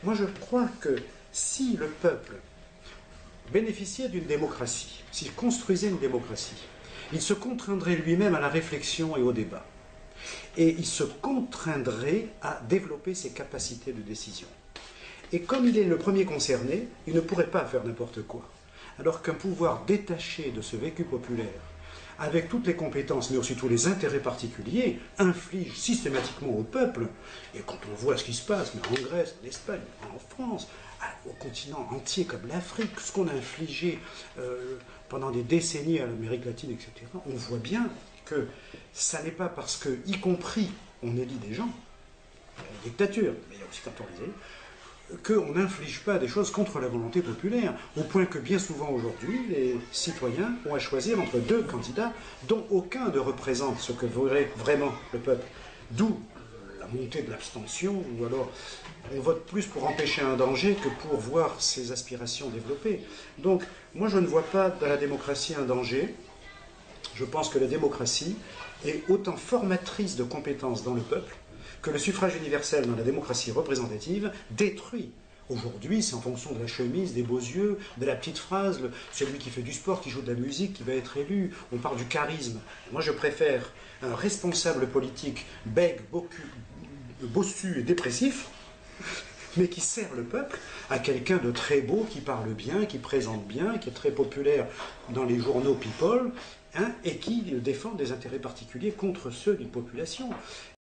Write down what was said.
Moi, je crois que si le peuple bénéficiait d'une démocratie, s'il construisait une démocratie, il se contraindrait lui-même à la réflexion et au débat. Et il se contraindrait à développer ses capacités de décision. Et comme il est le premier concerné, il ne pourrait pas faire n'importe quoi. Alors qu'un pouvoir détaché de ce vécu populaire, avec toutes les compétences, mais aussi tous les intérêts particuliers, inflige systématiquement au peuple, et quand on voit ce qui se passe, mais en Grèce, en Espagne, en France, au continent entier comme l'Afrique, ce qu'on a infligé pendant des décennies à l'Amérique latine, etc., on voit bien que ça n'est pas parce que, y compris, on élit des gens, il y a une dictature, mais il y a aussi quand on les élit, qu'on n'inflige pas des choses contre la volonté populaire, au point que bien souvent aujourd'hui, les citoyens ont à choisir entre deux candidats dont aucun ne représente ce que voudrait vraiment le peuple. D'où la montée de l'abstention, ou alors on vote plus pour empêcher un danger que pour voir ses aspirations développées. Donc moi je ne vois pas dans la démocratie un danger. Je pense que la démocratie est autant formatrice de compétences dans le peuple que le suffrage universel dans la démocratie représentative détruit. Aujourd'hui, c'est en fonction de la chemise, des beaux yeux, de la petite phrase, celui qui fait du sport, qui joue de la musique, qui va être élu. On parle du charisme. Moi, je préfère un responsable politique bègue, bossu et dépressif, mais qui sert le peuple, à quelqu'un de très beau, qui parle bien, qui présente bien, qui est très populaire dans les journaux People, et qui défend des intérêts particuliers contre ceux d'une population.